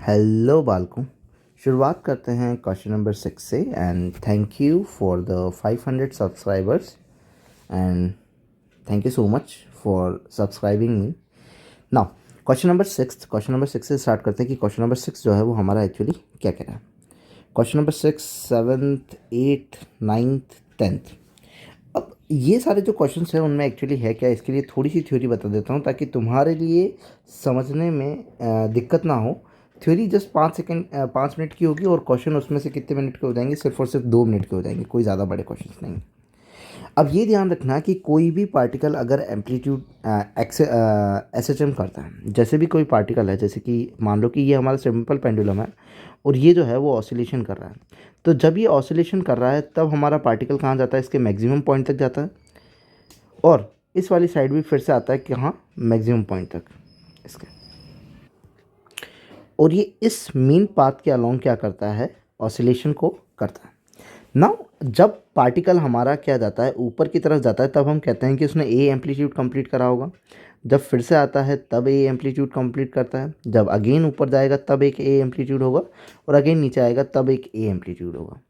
Hello बालकों। शुरुआत करते हैं क्वेश्चन नंबर 6 से। And thank you for the 500 subscribers and thank you so much for subscribing me. Now question number 6 से start करते हैं कि क्वेश्चन नंबर 6 जो है वो हमारा एक्चुअली क्या कह रहा है। Question number 6 7th 8th 9th 10th। अब ये सारे जो क्वेश्चंस हैं उनमें एक्चुअली है क्या, इसके लिए थोड़ी सी थ्योरी बता देता हूँ ताकि तुम्हारे लिए समझने में दिक्कत ना हो। थ्योरी जस्ट 5 मिनट की होगी और क्वेश्चन उसमें से कितने मिनट के हो जाएंगे, सिर्फ और सिर्फ 2 मिनट के हो जाएंगे, कोई ज़्यादा बड़े क्वेश्चन नहीं। अब ये ध्यान रखना कि कोई भी पार्टिकल अगर एम्पलीट्यूड एस एच एम करता है, जैसे भी कोई पार्टिकल है, जैसे कि मान लो कि ये हमारा सिंपल पेंडुलम है और ये जो है वो ऑसिलेशन कर रहा है। तो जब ये ऑसिलेशन कर रहा है तब हमारा पार्टिकल कहाँ जाता है, इसके मैक्सिमम पॉइंट तक जाता है और इस वाली साइड भी फिर से आता है कि हाँ मैक्सिमम पॉइंट तक इसके। और ये इस मेन पाथ के अलोंग क्या करता है, ऑसिलेशन को करता है। नाउ जब पार्टिकल हमारा क्या जाता है, ऊपर की तरफ जाता है, तब हम कहते हैं कि उसने ए एम्पलीट्यूड कंप्लीट करा होगा। जब फिर से आता है तब ए एम्पलीट्यूड कंप्लीट करता है। जब अगेन ऊपर जाएगा तब एक ए एम्पलीट्यूड होगा और अगेन नीचे आएगा तब एक ए एम्पलीट्यूड होगा।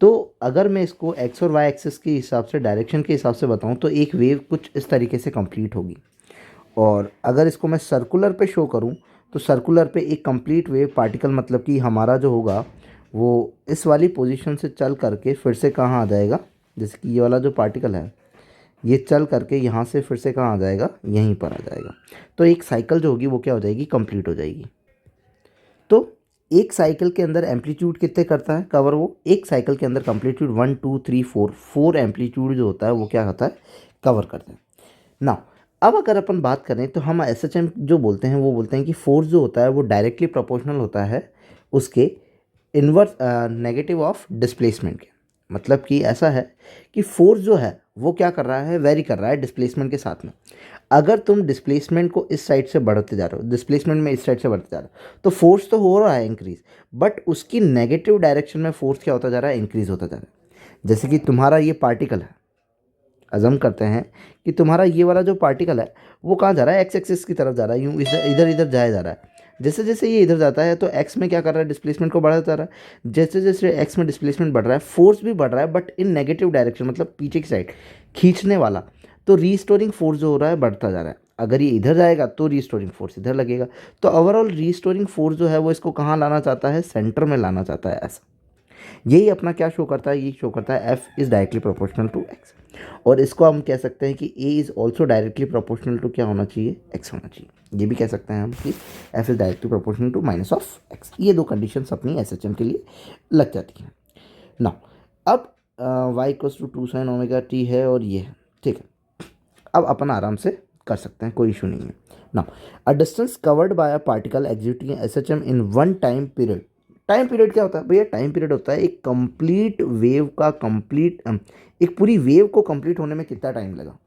तो अगर मैं इसको एक्स और वाई एक्सिस के हिसाब से, डायरेक्शन के हिसाब से बताऊं तो एक वेव कुछ इस तरीके से कंप्लीट होगी। और अगर इसको मैं सर्कुलर पे शो करूं तो सर्कुलर पे एक कंप्लीट वेव पार्टिकल, मतलब कि हमारा जो होगा वो इस वाली पोजीशन से चल करके फिर से कहाँ आ जाएगा, जैसे कि ये वाला जो पार्टिकल है ये चल करके यहाँ से फिर से कहाँ आ जाएगा, यहीं पर आ जाएगा। तो एक साइकिल जो होगी वो क्या हो जाएगी, कंप्लीट हो जाएगी। तो एक साइकिल के अंदर एम्पलीट्यूड कितने करता है कवर, वो एक साइकिल के अंदर एम्पलीट्यूड 1 2 3 4 एम्पलीट्यूड जो होता है वो क्या होता है, कवर करता है ना। अब अगर अपन बात करें तो हम एस एच एम जो बोलते हैं वो बोलते हैं कि फोर्स जो होता है वो डायरेक्टली प्रोपोर्शनल होता है उसके इन्वर्स नेगेटिव ऑफ डिस्प्लेसमेंट के। मतलब कि ऐसा है कि फोर्स जो है वो क्या कर रहा है, वेरी कर रहा है डिस्प्लेसमेंट के साथ में। अगर तुम डिस्प्लेसमेंट को इस साइड से बढ़ते जा रहे हो, डिस्प्लेसमेंट में इस साइड से बढ़ते जा रहे हो, तो फोर्स तो हो रहा है इंक्रीज, बट उसकी नेगेटिव डायरेक्शन में फोर्स क्या होता जा रहा है, इंक्रीज होता जा रहा है। जैसे कि तुम्हारा ये पार्टिकल है, अजम करते हैं कि तुम्हारा ये वाला जो पार्टिकल है वो कहाँ जा रहा है, एक्स एक्सिस की तरफ जा रहा है, यूँ इधर इधर इधर जाया जा रहा है। जैसे जैसे ये इधर जाता है तो एक्स में क्या कर रहा है, डिस्प्लेसमेंट को बढ़ाता जा रहा है। जैसे जैसे एक्स में डिस्प्लेसमेंट बढ़ रहा है फोर्स भी बढ़ रहा है, बट इन नेगेटिव डायरेक्शन, मतलब पीछे की साइड खींचने वाला। तो रीस्टोरिंग फोर्स जो हो रहा है बढ़ता जा रहा है। अगर ये इधर जाएगा तो रीस्टोरिंग फोर्स इधर लगेगा। तो ओवरऑल रीस्टोरिंग फोर्स जो है वो इसको कहाँ लाना चाहता है, सेंटर में लाना चाहता है। ऐसा यही अपना क्या शो करता है, यही शो करता है F is directly proportional to X. और इसको हम कह सकते हैं कि A is also directly proportional to क्या होना चाहिए, एक्स होना चाहिए। ये भी कह सकते हैं हम कि F is directly proportional to minus of X. ये दो कंडीशंस अपनी एस एच एम के लिए लग जाती हैं ना। अब Y equals to 2 sin omega T है और ये है, ठीक है। अब अपन आराम से कर सकते हैं, कोई इशू नहीं है ना। A distance covered by a particle executing S H M in one time period. Time period क्या होता है भैया, टाइम पीरियड होता है एक कंप्लीट वेव का कंप्लीट, एक पूरी वेव को कंप्लीट होने में कितना टाइम लगा।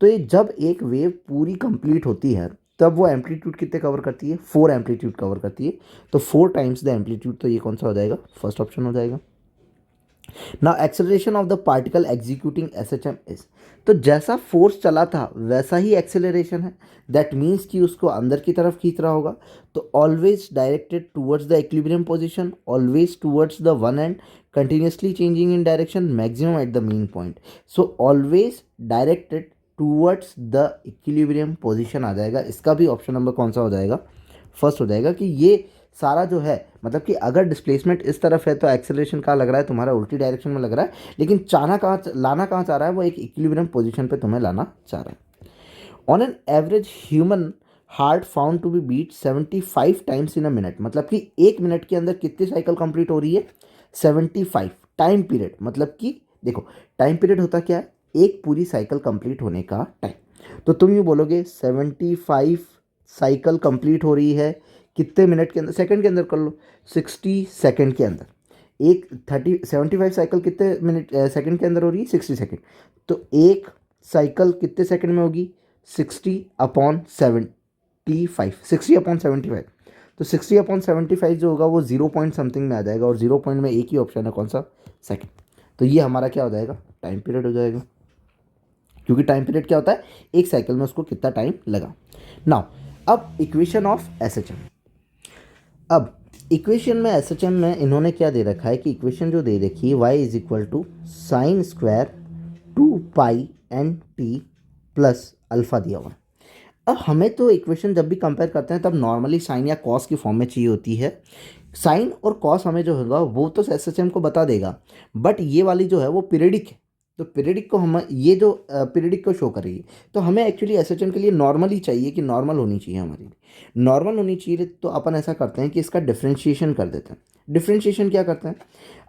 तो ये जब एक वेव पूरी कंप्लीट होती है तब वो एम्पलीट्यूड कितने कवर करती है, 4 एम्पलीट्यूड कवर करती है। तो 4 टाइम्स द एम्पलीट्यूड, तो ये कौन सा हो जाएगा, फर्स्ट ऑप्शन हो जाएगा। Now acceleration of the particle executing S H M is, तो जैसा फोर्स चला था वैसा ही एक्सेलरेशन है। दैट मीन्स कि उसको अंदर की तरफ खींच रहा होगा। तो always directed towards the equilibrium position, always towards the one end, continuously changing in direction, maximum at the mean point. So always directed towards the equilibrium position आ जाएगा। इसका भी ऑप्शन नंबर कौन सा हो जाएगा, फर्स्ट हो जाएगा। कि ये सारा जो है, मतलब कि अगर डिस्प्लेसमेंट इस तरफ है तो एक्सेलरेशन कहाँ लग रहा है, तुम्हारा उल्टी डायरेक्शन में लग रहा है, लेकिन लाना कहाँ चाह रहा है, वो एक इक्विलिब्रियम पोजीशन पे तुम्हें लाना चाह रहा है। On an average human heart found to be beat 75 times in a minute, मतलब कि 1 मिनट के अंदर कितनी साइकिल कंप्लीट हो रही है, 75 टाइम पीरियड। मतलब कि देखो टाइम पीरियड होता क्या है, एक पूरी साइकिल कंप्लीट होने का टाइम। तो तुम यूँ बोलोगे 75 साइकिल कंप्लीट हो रही है कितने मिनट के अंदर, सेकंड के अंदर कर लो, 60 सेकंड के अंदर। एक 75 साइकिल कितने मिनट सेकंड के अंदर हो रही है, 60 सेकंड। तो एक साइकिल कितने सेकंड में होगी, 60/75, 60/75। तो 60/75 जो होगा वो 0 पॉइंट समथिंग में आ जाएगा और 0 पॉइंट में एक ही ऑप्शन है, कौन सा, सेकंड। तो ये हमारा क्या हो जाएगा, टाइम पीरियड हो जाएगा। क्योंकि टाइम पीरियड क्या होता है, एक साइकिल में उसको कितना टाइम लगा। नाउ अब equation of S H M. अब इक्वेशन में एसएचएम में इन्होंने क्या दे रखा है कि इक्वेशन जो दे रखी है y is equal to sine square 2π/n t plus alpha दिया हुआ है। अब हमें तो इक्वेशन जब भी कंपेयर करते हैं तब नॉर्मली साइन या कॉस की फॉर्म में चाहिए होती है। साइन और कॉस हमें जो होगा वो तो एसएचएम को बता देगा, बट ये वाली जो है वो पीरियडिक है, तो पीरियडिक को हम ये जो पीरियडिक को शो करेगी, तो हमें एक्चुअली एसएचएम के लिए नॉर्मल ही चाहिए कि नॉर्मल होनी चाहिए हमारी, नॉर्मल होनी चाहिए। तो अपन ऐसा करते हैं कि इसका डिफ्रेंशिएशन कर देते हैं। डिफ्रेंशिएशन क्या करते हैं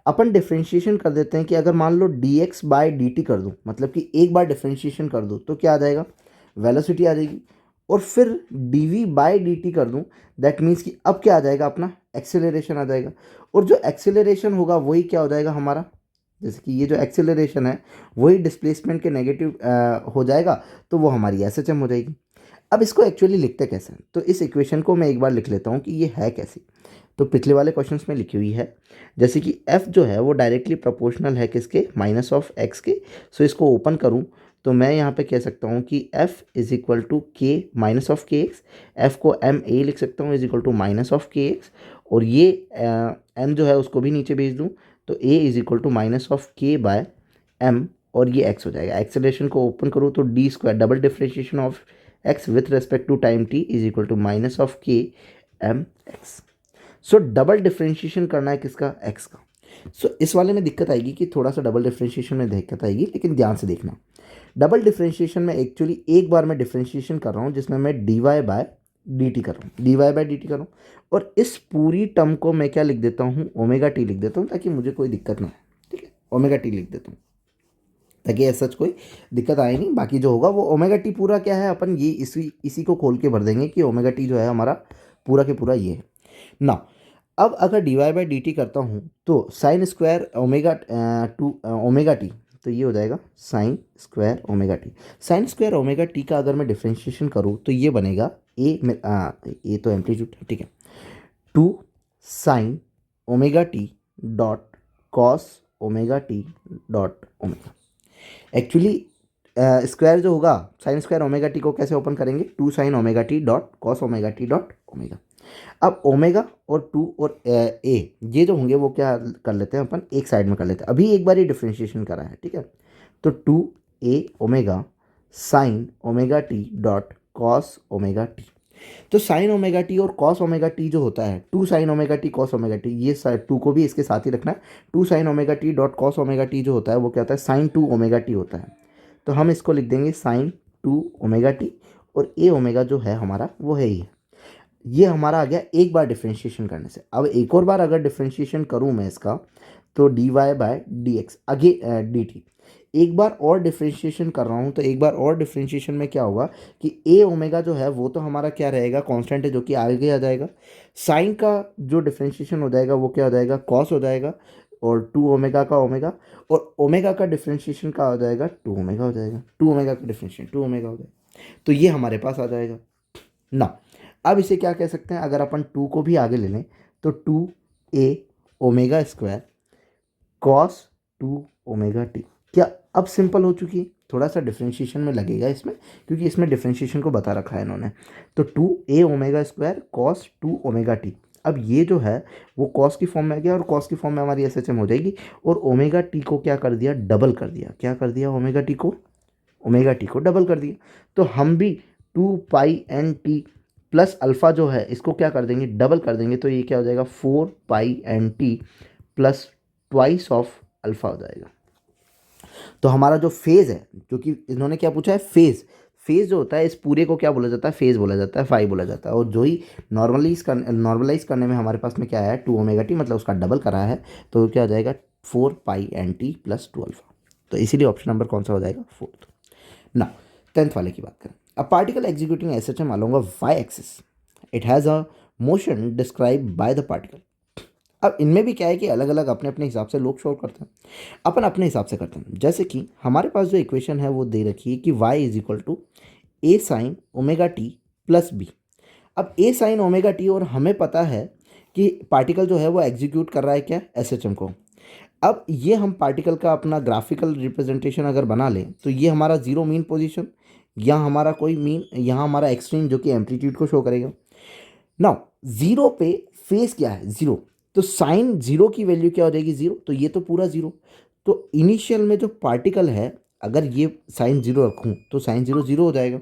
अपन, डिफ्रेंशिएशन कर देते हैं कि अगर मान लो dx/dt कर दूँ, मतलब कि एक बार डिफ्रेंशिएशन कर दूँ तो क्या आ जाएगा, वेलोसिटी आ जाएगी। और फिर dv/dt कर दूं, दैट मीन्स कि अब क्या आ जाएगा अपना, एक्सेलरेशन आ जाएगा। और जो एक्सेलरेशन होगा वही क्या हो जाएगा हमारा, जैसे कि ये जो एक्सेलरेशन है वही डिस्प्लेसमेंट के नेगेटिव हो जाएगा, तो वो हमारी एसएचएम हो जाएगी। अब इसको एक्चुअली लिखते कैसे हैं, तो इस इक्वेशन को मैं एक बार लिख लेता हूँ कि ये है कैसी। तो पिछले वाले क्वेश्चंस में लिखी हुई है, जैसे कि f जो है वो डायरेक्टली प्रोपोर्शनल है किसके, माइनस ऑफ x के। सो इसको ओपन करूँ तो मैं यहाँ पे कह सकता हूँ कि f is equal to k minus of k x, f को एम ए लिख सकता हूँ is equal to minus of k x, और ये m जो है उसको भी नीचे भेज दूँ तो a is equal to minus of k by m, और ये x हो जाएगा। एक्सेलरेशन को ओपन करूँ तो d square double differentiation of x with respect to time t is equal to minus of k m x. So double differentiation करना है किसका, x का। सो इस वाले में दिक्कत आएगी कि थोड़ा सा डबल डिफ्रेंशिएशन में दिक्कत आएगी, लेकिन ध्यान से देखना। डबल डिफ्रेंशिएशन में एक्चुअली एक बार मैं डिफ्रेंशिएशन कर रहा हूँ जिसमें मैं dy/dt कर रहा हूँ, dy/dt कर रहा हूँ, और इस पूरी टर्म को मैं क्या लिख देता हूँ, ओमेगा टी लिख देता हूँ, ताकि मुझे कोई दिक्कत ना हो। ठीक है, ओमेगा टी लिख देता हूँ ताकि ऐसा कोई दिक्कत आए नहीं। बाकी जो होगा वो ओमेगा टी पूरा क्या है, अपन ये इसी को खोल के भर देंगे कि ओमेगा टी जो है हमारा पूरा के पूरा ये है ना। अब अगर dy/dt करता हूँ तो sine square omega omega T, तो ये हो जाएगा sine square omega T. Sine square omega T का अगर मैं डिफ्रेंशिएशन करूँ तो ये बनेगा ए तो एम्पलीट्यूड है, ठीक है, 2 sign omega T dot cos omega T dot omega. Actually square जो होगा साइन स्क्वायर ओमेगा टी को कैसे ओपन करेंगे, 2 sign omega T dot cos omega T dot omega. अब ओमेगा और 2 और ए ये जो होंगे वो क्या कर लेते हैं अपन, एक साइड में कर लेते हैं। अभी एक बार ये डिफ्रेंशिएशन करा है, ठीक है, तो 2a omega sine omega T dot cos omega T. तो साइन ओमेगा टी और कॉस ओमेगा टी जो होता है, 2 sign omega T cos omega T, ये 2 को भी इसके साथ ही रखना है। 2 sign omega T dot cos omega T जो होता है वो क्या होता है, साइन 2 ओमेगा टी होता है। तो हम इसको लिख देंगे साइन 2 ओमेगा टी, और ए ओमेगा जो है हमारा वो है ही। ये हमारा आ गया एक बार डिफ्रेंशिएशन करने से। अब एक और बार अगर डिफ्रेंशिएशन करूँ मैं इसका, तो dy/dx आगे dt, एक बार और डिफ्रेंशिएशन कर रहा हूँ, तो एक बार और डिफ्रेंशिएशन में क्या होगा कि ए ओमेगा जो है वो तो हमारा क्या रहेगा, कांस्टेंट है, जो कि आगे आ जाएगा। साइन का जो डिफ्रेंशिएशन हो जाएगा वो क्या हो जाएगा, कॉस हो जाएगा, और 2 ओमेगा का ओमेगा, और ओमेगा का डिफ्रेंशिएशन का हो जाएगा 2 ओमेगा हो जाएगा, 2 ओमेगा का डिफ्रेंशिएशन 2 ओमेगा हो जाएगा। तो ये हमारे पास आ जाएगा ना। अब इसे क्या कह सकते हैं, अगर अपन 2 को भी आगे ले लें तो 2a omega square cos 2 omega T. क्या अब सिंपल हो चुकी है, थोड़ा सा डिफ्रेंशिएशन में लगेगा इसमें, क्योंकि इसमें डिफ्रेंशिएशन को बता रखा है इन्होंने। तो 2a omega square cos 2 omega T. अब ये जो है वो कॉस की फॉर्म में आ गया, और कॉस की फॉर्म में हमारी एसएचएम हो जाएगी। और ओमेगा टी को क्या कर दिया, डबल कर दिया। क्या कर दिया, ओमेगा टी को डबल कर दिया। तो हम भी 2π/n t प्लस अल्फ़ा जो है इसको क्या कर देंगे, डबल कर देंगे, तो ये क्या हो जाएगा 4π/n t plus twice of alpha हो जाएगा। तो हमारा जो फेज़ है, जो कि इन्होंने क्या पूछा है, फेज़ जो होता है इस पूरे को क्या बोला जाता है, फेज़ बोला जाता है, फाई बोला जाता है। और जो ही नॉर्मलाइज करने में हमारे पास में क्या आया, 2 ओमेगा टी, मतलब उसका डबल करा है, तो क्या हो जाएगा 4π/n t प्लस 2 अल्फ़ा। तो इसीलिए ऑप्शन नंबर कौन सा हो जाएगा, 4th ना। 10th वाले की बात करें, a particle executing SHM along a y axis, it has a motion describe by the particle. अब इनमें भी क्या है कि अलग अलग अपने अपने हिसाब से लोग शो करते हैं, अपन अपने हिसाब से करते हैं। जैसे कि हमारे पास जो इक्वेशन है वो दे रखी है कि y is equal to a sine omega t plus b. अब ए साइन ओमेगा टी, और हमें पता है कि पार्टिकल जो है वो एग्जीक्यूट कर रहा है क्या, एसएचएम को। अब ये हम पार्टिकल का अपना ग्राफिकल रिप्रेजेंटेशन अगर बना लें, तो ये हमारा जीरो मीन पोजीशन, यहाँ हमारा कोई मीन, यहाँ हमारा एक्सट्रीम जो कि एम्पलीट्यूड को शो करेगा। नाउ ज़ीरो पे फेस क्या है, ज़ीरो, तो साइन ज़ीरो की वैल्यू क्या हो जाएगी, ज़ीरो, तो ये तो पूरा ज़ीरो। तो इनिशियल में जो पार्टिकल है, अगर ये साइन ज़ीरो रखूँ तो साइन ज़ीरो ज़ीरो हो जाएगा,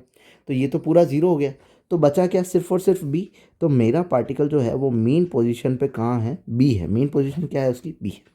तो ये तो पूरा ज़ीरो हो गया। तो बचा क्या, सिर्फ और सिर्फ बी। तो मेरा पार्टिकल जो है वो मेन पोजीशन पे कहाँ है, बी है। मेन पोजीशन क्या है उसकी, बी है।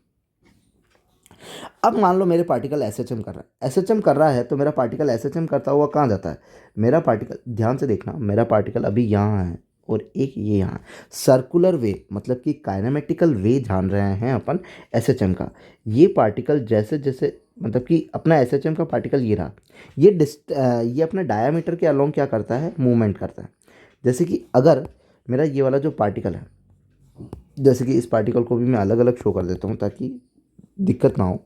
अब मान लो मेरे पार्टिकल एसएचएम कर रहा है, एसएचएम कर रहा है, तो मेरा पार्टिकल एसएचएम करता हुआ कहाँ जाता है, मेरा पार्टिकल, ध्यान से देखना, मेरा पार्टिकल अभी यहाँ है और एक ये यहाँ। सर्कुलर वे मतलब कि काइनेमेटिकल वे जान रहे हैं अपन एसएचएम का। ये पार्टिकल जैसे जैसे मतलब कि अपना एसएचएम का पार्टिकल ये रहा, ये अपने डायामीटर के अलोंग क्या करता है, मूवमेंट करता है। जैसे कि अगर मेरा ये वाला जो पार्टिकल है, जैसे कि इस पार्टिकल को भी मैं अलग अलग शो कर देता हूँ ताकि दिक्कत ना हो।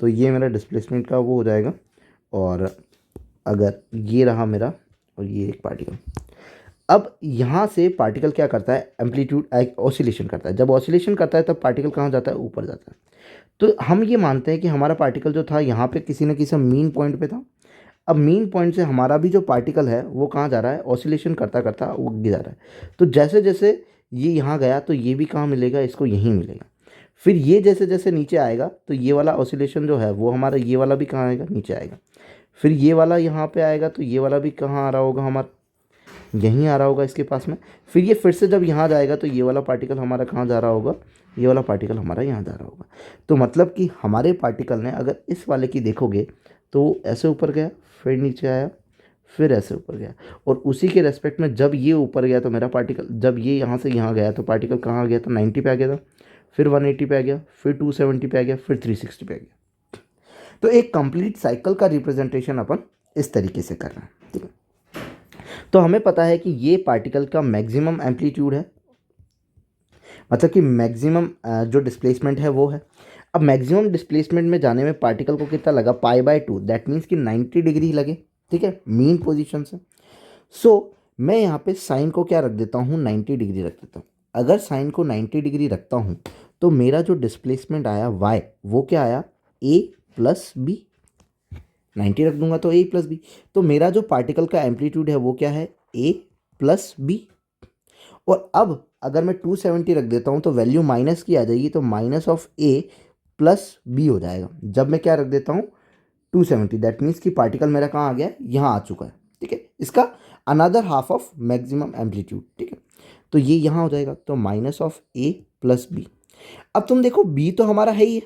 तो ये मेरा डिस्प्लेसमेंट का वो हो जाएगा, और अगर ये रहा मेरा, और ये एक पार्टिकल, अब यहाँ से पार्टिकल क्या करता है, एम्पलीट्यूड ऑसिलेशन करता है। जब ऑसिलेशन करता है तब पार्टिकल कहाँ जाता है, ऊपर जाता है। तो हम ये मानते हैं कि हमारा पार्टिकल जो था यहाँ पे किसी न किसी मीन पॉइंट पे था। अब मीन पॉइंट से हमारा भी जो पार्टिकल है वो कहाँ जा रहा है, ऑसिलेशन करता करता वो आगे जा रहा है। तो जैसे जैसे ये यहाँ गया तो ये भी कहाँ मिलेगा, इसको यहीं मिलेगा। फिर ये जैसे जैसे नीचे आएगा तो ये वाला ऑसिलेशन जो है वो हमारा, ये वाला भी कहाँ आएगा, नीचे आएगा। फिर ये वाला यहाँ पे आएगा तो ये वाला भी कहाँ आ रहा होगा हमारा, यहीं आ रहा होगा इसके पास में। फिर ये फिर से जब यहाँ जाएगा तो ये वाला पार्टिकल हमारा कहाँ जा रहा होगा, ये वाला पार्टिकल हमारा यहाँ जा रहा होगा। तो मतलब कि हमारे पार्टिकल ने, अगर इस वाले की देखोगे तो ऐसे ऊपर गया, फिर नीचे आया, फिर ऐसे ऊपर गया, और उसी के रेस्पेक्ट में जब ये ऊपर गया तो मेरा पार्टिकल, जब ये यहाँ से यहाँ गया तो पार्टिकल कहाँ गया था, 90 पे आ गया था, फिर 180 पे आ गया, फिर 270 पे आ गया, फिर 360 पे आ गया। तो एक कंप्लीट साइकिल का रिप्रेजेंटेशन अपन इस तरीके से कर रहे हैं, ठीक है। तो हमें पता है कि ये पार्टिकल का मैक्सिमम एम्पलीट्यूड है, मतलब कि मैक्सिमम जो डिस्प्लेसमेंट है वो है। अब मैक्सिमम डिस्प्लेसमेंट में जाने में पार्टिकल को कितना लगा, पाई/2, दैट मीन्स कि 90 डिग्री लगे, ठीक है, मीन पोजीशन से। सो मैं यहाँ पे साइन को क्या रख देता हूँ, 90 डिग्री रख देता हूँ। अगर साइन को 90 डिग्री रखता हूँ तो मेरा जो डिस्प्लेसमेंट आया वाई, वो क्या आया, ए प्लस बी। 90 रख दूंगा तो ए प्लस बी। तो मेरा जो पार्टिकल का एम्पलीट्यूड है वो क्या है, ए प्लस बी। और अब अगर मैं 270 रख देता हूँ तो वैल्यू माइनस की आ जाएगी, तो minus of a plus b हो जाएगा। जब मैं क्या रख देता हूँ, 270, दैट मीन्स कि पार्टिकल मेरा कहाँ आ गया, यहाँ आ चुका है, ठीक है। इसका another half of maximum amplitude, ठीक है। तो ये यहाँ हो जाएगा, तो minus of a plus b. अब तुम देखो बी तो हमारा है ही है,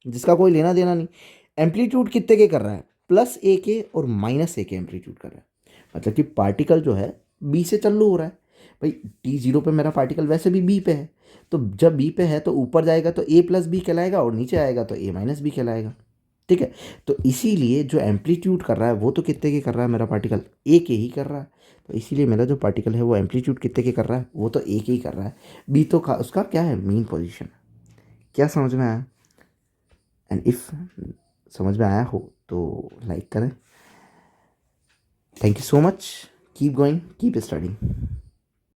जिसका कोई लेना देना नहीं। एम्पलीट्यूड कितने के कर रहा है, प्लस ए के और माइनस ए के एम्पलीट्यूड कर रहा है। मतलब कि पार्टिकल जो है बी से चालू हो रहा है। भाई T0 पे मेरा पार्टिकल वैसे भी बी पे है, तो जब बी पे है तो ऊपर जाएगा तो ए प्लस बी कहलाएगा, और नीचे आएगा तो ए माइनस बी कहलाएगा, ठीक है। तो इसीलिए जो एम्पलीट्यूड कर रहा है वो तो कितने के कर रहा है, मेरा पार्टिकल ए के ही कर रहा है। तो इसीलिए मेरा जो पार्टिकल है वो एम्पलीट्यूड कितने के कर रहा है, वो तो ए के ही कर रहा है। बी तो उसका क्या है, मीन पोजिशन। क्या समझ में आया? एंड इफ़ समझ में आया हो तो लाइक करें। Thank you so much, keep going, keep studying.